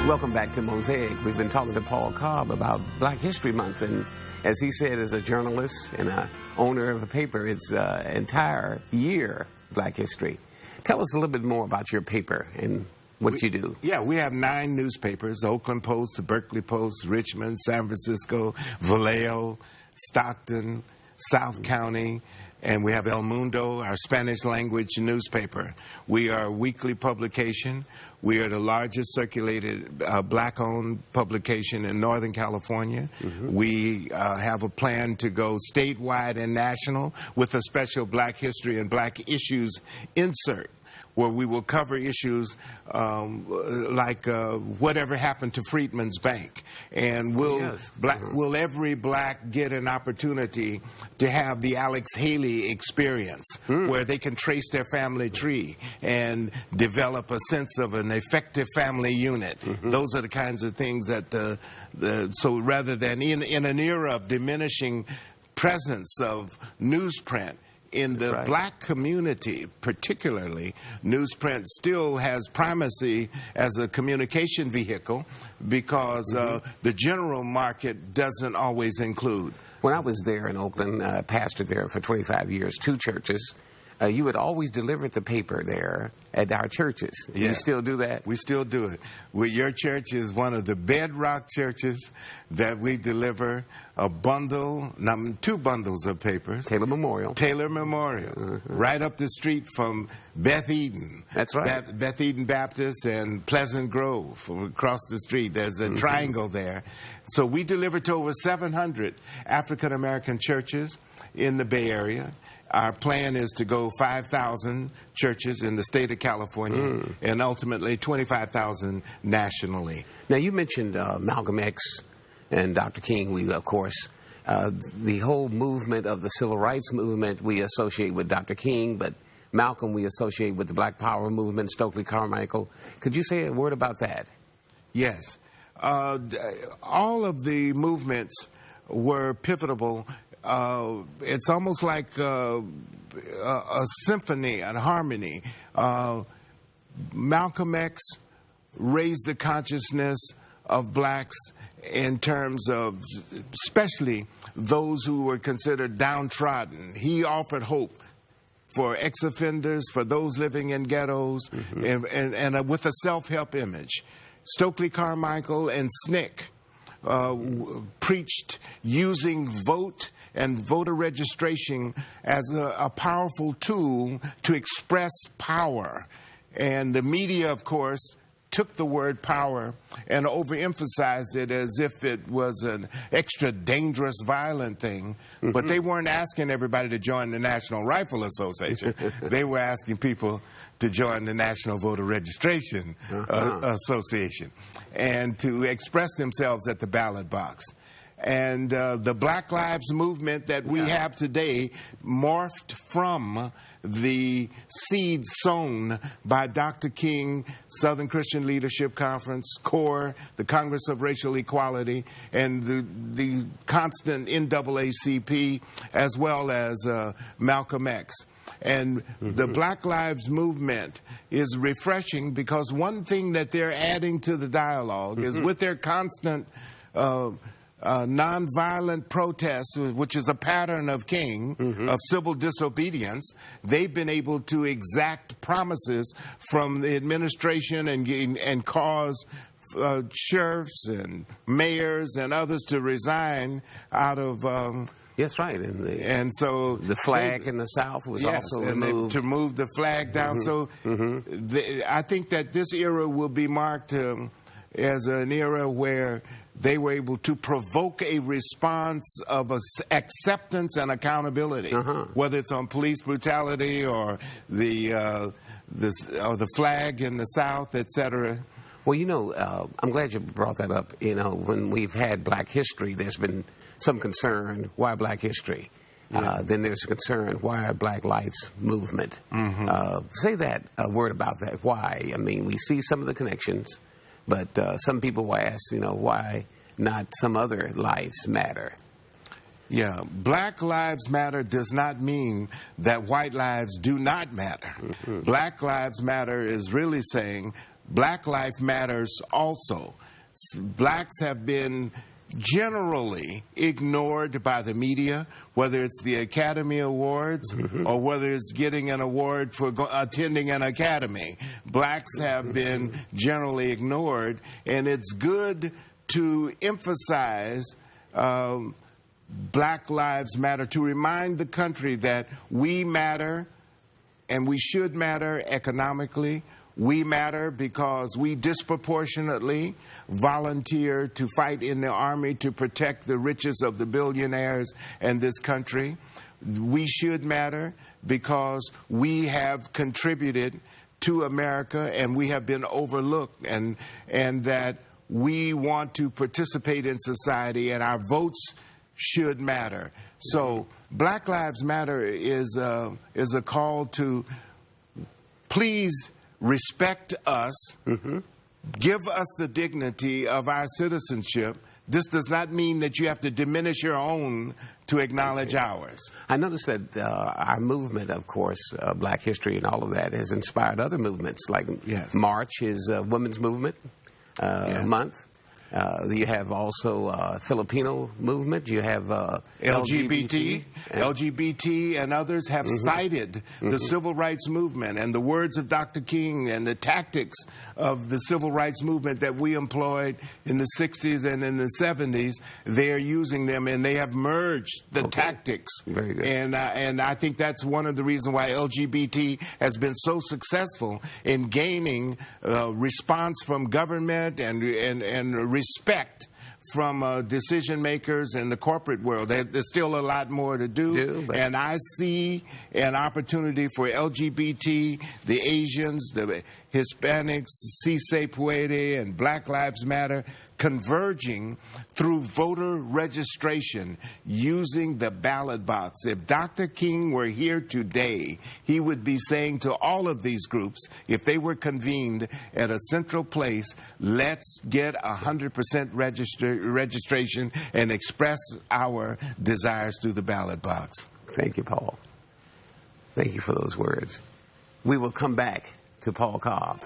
Welcome back to Mosaic. We've been talking to Paul Cobb about Black History Month, and as he said, as a journalist and a owner of a paper, it's entire year Black History. Tell us a little bit more about your paper and what you do. Yeah, we have 9 newspapers: the Oakland Post, the Berkeley Post, Richmond, San Francisco, Vallejo, Stockton, South County, and we have El Mundo, our Spanish language newspaper. We are a weekly publication. We are the largest circulated black-owned publication in Northern California. We have a plan to go statewide and national with a special Black History and Black Issues insert, where we will cover issues like whatever happened to Freedman's Bank. And will every black get an opportunity to have the Alex Haley experience, where they can trace their family tree and develop a sense of an effective family unit? Those are the kinds of things that so rather than in an era of diminishing presence of newsprint, in the black community, particularly, newsprint still has primacy as a communication vehicle because the general market doesn't always include. When I was there in Oakland, pastored there for 25 years, 2 churches, you would always deliver the paper there at our churches. Yeah. You still do that? We still do it. Your church is one of the bedrock churches that we deliver a bundle, 2 bundles of papers. Taylor Memorial. Taylor Memorial. Right up the street from Beth Eden. That's right. Beth Eden Baptist and Pleasant Grove across the street. There's a triangle there. So we deliver to over 700 African-American churches in the Bay Area. Our plan is to go 5,000 churches in the state of California and ultimately 25,000 nationally. Now, you mentioned Malcolm X and Dr. King. We, of course, the whole movement of the civil rights movement we associate with Dr. King, but Malcolm we associate with the Black Power movement, Stokely Carmichael. Could you say a word about that? Yes. All of the movements were pivotal. It's almost like a symphony, a harmony. Malcolm X raised the consciousness of blacks in terms of especially those who were considered downtrodden. He offered hope for ex-offenders, for those living in ghettos, and with a self-help image. Stokely Carmichael and SNCC preached using vote and voter registration as a powerful tool to express power. And the media, of course, took the word power and overemphasized it as if it was an extra dangerous, violent thing. But they weren't asking everybody to join the National Rifle Association. They were asking people to join the National Voter Registration Association and to express themselves at the ballot box. And the Black Lives Movement that we have today morphed from the seed sown by Dr. King, Southern Christian Leadership Conference, CORE, the Congress of Racial Equality, and the constant NAACP, as well as Malcolm X. And the Black Lives Movement is refreshing because one thing that they're adding to the dialogue is with their constant nonviolent protests, which is a pattern of King, of civil disobedience, they've been able to exact promises from the administration and cause sheriffs and mayors and others to resign out of... Yes, right. And so the flag in the South was also removed. To move the flag down. So I think that this era will be marked as an era where they were able to provoke a response of acceptance and accountability, whether it's on police brutality or the flag in the South, etc. Well, you know, I'm glad you brought that up. You know, when we've had Black history, there's been some concern, why Black history? Then there's a concern, why a Black Lives Movement? Say that, a word about that. Why? I mean, we see some of the connections, but some people will ask, you know, why not some other lives matter? Yeah, Black Lives Matter does not mean that white lives do not matter. Black Lives Matter is really saying Black life matters also. Blacks have been generally ignored by the media, whether it's the Academy Awards or whether it's getting an award for attending an academy. Blacks have been generally ignored, and it's good to emphasize Black Lives Matter, to remind the country that we matter and we should matter economically. We matter because we disproportionately volunteer to fight in the army to protect the riches of the billionaires in this country. We should matter because we have contributed to America and we have been overlooked, and that we want to participate in society and our votes should matter. So Black Lives Matter is a call to please respect us, give us the dignity of our citizenship. This does not mean that you have to diminish your own to acknowledge ours. I noticed that our movement, of course, Black history and all of that, has inspired other movements, like March is a women's movement month. You have also Filipino movement. You have LGBT and others have cited the civil rights movement and the words of Dr. King and the tactics of the civil rights movement that we employed in the 60s and in the 70s. They are using them, and they have merged the tactics. Very good. And I think that's one of the reasons why LGBT has been so successful in gaining response from government and respect from decision makers in the corporate world. There's still a lot more to do, and I see an opportunity for LGBT, the Asians, the Hispanics, Si Se Puede, and Black Lives Matter converging through voter registration using the ballot box. If Dr. King were here today, he would be saying to all of these groups, if they were convened at a central place, let's get 100% registration and express our desires through the ballot box. Thank you, Paul. Thank you for those words. We will come back to Paul Cobb.